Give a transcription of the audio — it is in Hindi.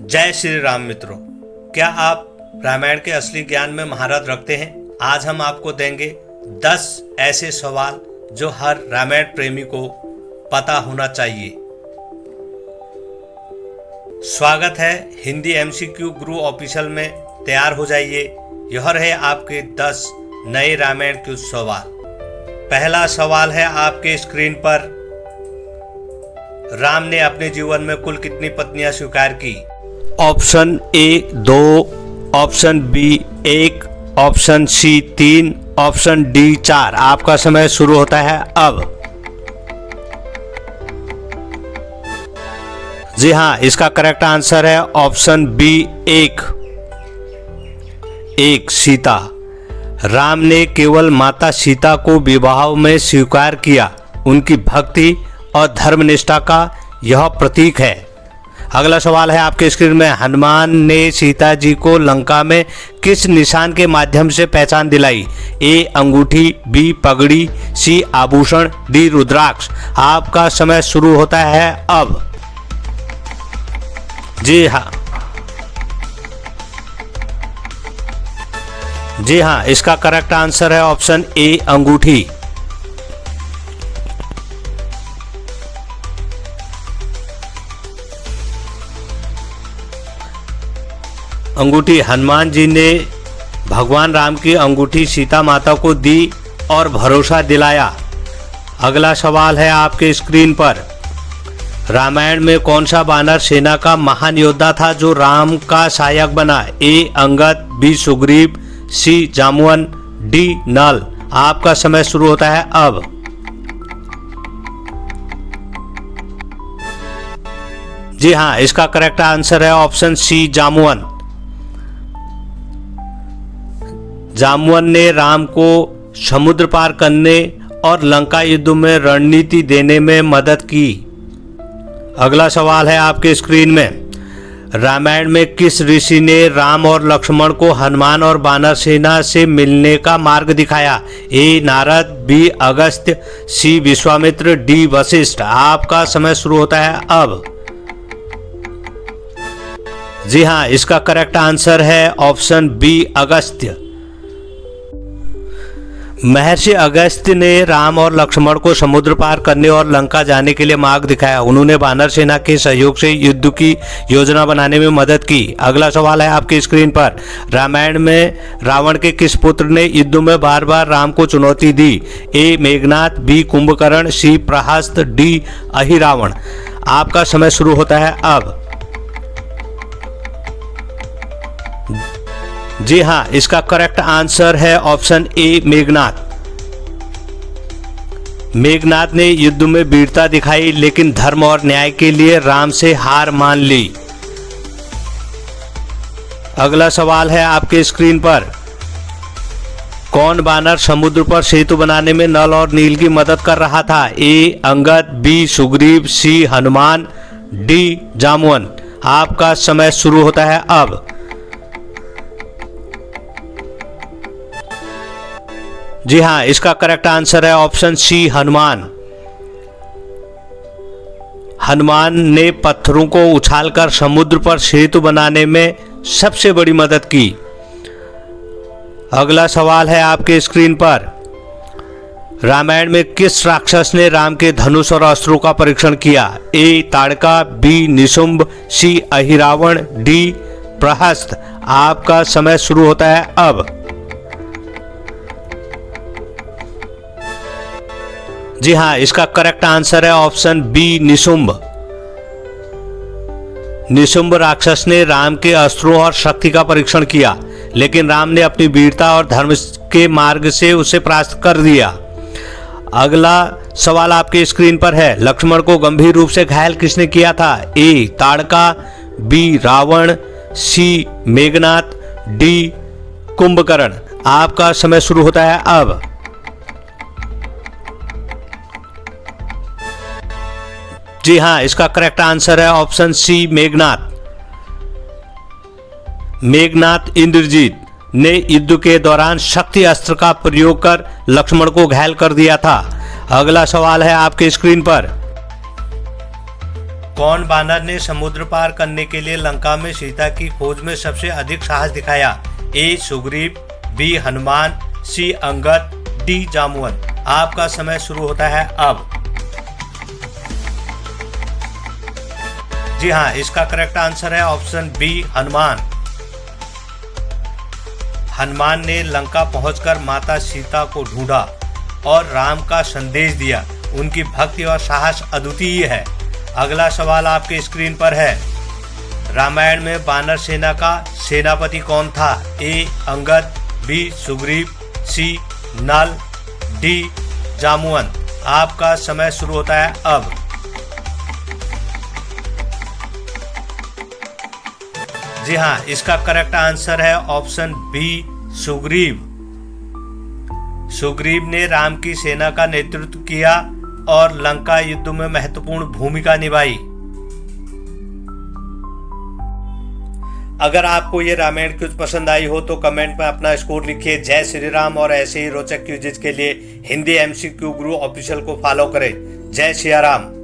जय श्री राम मित्रों, क्या आप रामायण के असली ज्ञान में महारत रखते हैं? आज हम आपको देंगे 10 ऐसे सवाल जो हर रामायण प्रेमी को पता होना चाहिए। स्वागत है हिंदी MCQ गुरु ऑफिशियल में। तैयार हो जाइए। यह रहे आपके 10 नए रामायण के सवाल। पहला सवाल है आपके स्क्रीन पर। राम ने अपने जीवन में कुल कितनी पत्नियां स्वीकार की? Option A 2, option B 1, option C 3, option D 4। आपका समय शुरू होता है अब। जी हाँ, इसका करेक्ट आंसर है ऑप्शन बी 1 सीता। राम ने केवल माता सीता को विवाह में स्वीकार किया। उनकी भक्ति और धर्मनिष्ठा का यह प्रतीक है। अगला सवाल है आपके स्क्रीन में। हनुमान ने सीता जी को लंका में किस निशान के माध्यम से पहचान दिलाई? ए अंगूठी, बी पगड़ी, सी आभूषण, डी रुद्राक्ष। आपका समय शुरू होता है अब। जी हाँ, इसका करेक्ट आंसर है ऑप्शन ए अंगूठी। अंगूठी। हनुमान जी ने भगवान राम की अंगूठी सीता माता को दी और भरोसा दिलाया। अगला सवाल है आपके स्क्रीन पर। रामायण में कौन सा वानर सेना का महान योद्धा था जो राम का सहायक बना? ए अंगद, बी सुग्रीव, सी जामुन, डी नल। आपका समय शुरू होता है अब। जी हाँ, इसका करेक्ट आंसर है ऑप्शन सी जामुन। जामुन ने राम को समुद्र पार करने और लंका युद्ध में रणनीति देने में मदद की। अगला सवाल है आपके स्क्रीन में। रामायण में किस ऋषि ने राम और लक्ष्मण को हनुमान और वानर सेना से मिलने का मार्ग दिखाया? ए नारद, बी अगस्त्य, सी विश्वामित्र, डी वशिष्ठ। आपका समय शुरू होता है अब। जी हाँ, इसका करेक्ट आंसर है ऑप्शन बी अगस्त्य। महर्षि अगस्त्य ने राम और लक्ष्मण को समुद्र पार करने और लंका जाने के लिए मार्ग दिखाया। उन्होंने वानर सेना के सहयोग से युद्ध की योजना बनाने में मदद की। अगला सवाल है आपकी स्क्रीन पर। रामायण में रावण के किस पुत्र ने युद्ध में बार बार राम को चुनौती दी? ए मेघनाद, बी कुंभकर्ण, सी प्रहस्त, डी अहिरावण। आपका समय शुरू होता है अब। जी हाँ, इसका करेक्ट आंसर है ऑप्शन ए मेघनाद। मेघनाद ने युद्ध में वीरता दिखाई लेकिन धर्म और न्याय के लिए राम से हार मान ली। अगला सवाल है आपके स्क्रीन पर। कौन वानर समुद्र पर सेतु बनाने में नल और नील की मदद कर रहा था? ए अंगद, बी सुग्रीव, सी हनुमान, डी जामुन। आपका समय शुरू होता है अब। जी हाँ, इसका करेक्ट आंसर है ऑप्शन सी हनुमान। हनुमान ने पत्थरों को उछालकर समुद्र पर सेतु बनाने में सबसे बड़ी मदद की। अगला सवाल है आपके स्क्रीन पर। रामायण में किस राक्षस ने राम के धनुष और अस्त्रों का परीक्षण किया? ए ताड़का, बी निशुंभ, सी अहिरावण, डी प्रहस्त। आपका समय शुरू होता है अब। जी हाँ, इसका करेक्ट आंसर है ऑप्शन बी निशुंभ। निशुंभ राक्षस ने राम के अस्त्रों और शक्ति का परीक्षण किया लेकिन राम ने अपनी वीरता और धर्म के मार्ग से उसे परास्त कर दिया। अगला सवाल आपके स्क्रीन पर है। लक्ष्मण को गंभीर रूप से घायल किसने किया था? ए ताड़का, बी रावण, सी मेघनाद, डी कुंभकर्ण। आपका समय शुरू होता है अब। जी हाँ, इसका करेक्ट आंसर है ऑप्शन सी मेघनाद। मेघनाद इंद्रजीत ने युद्ध के दौरान शक्ति अस्त्र का प्रयोग कर लक्ष्मण को घायल कर दिया था। अगला सवाल है आपके स्क्रीन पर। कौन बानर ने समुद्र पार करने के लिए लंका में सीता की खोज में सबसे अधिक साहस दिखाया? ए सुग्रीव, बी हनुमान, सी अंगद, डी जामवंत। आपका समय शुरू होता है अब। जी हाँ, इसका करेक्ट आंसर है ऑप्शन बी हनुमान। हनुमान ने लंका पहुंचकर माता सीता को ढूंढा और राम का संदेश दिया। उनकी भक्ति और साहस अद्वितीय है। अगला सवाल आपके स्क्रीन पर है। रामायण में वानर सेना का सेनापति कौन था? ए अंगद, बी सुग्रीव, सी नल, डी जामवंत। आपका समय शुरू होता है अब। जी हाँ, इसका करेक्ट आंसर है ऑप्शन बी सुग्रीव। सुग्रीव ने राम की सेना का नेतृत्व किया और लंका युद्ध में महत्वपूर्ण भूमिका निभाई। अगर आपको ये रामायण क्विज पसंद आई हो तो कमेंट में अपना स्कोर लिखिए। जय श्री राम। और ऐसे ही रोचक क्विज़ के लिए हिंदी MCQ गुरु ऑफिशियल को फॉलो करें। जय सिया राम।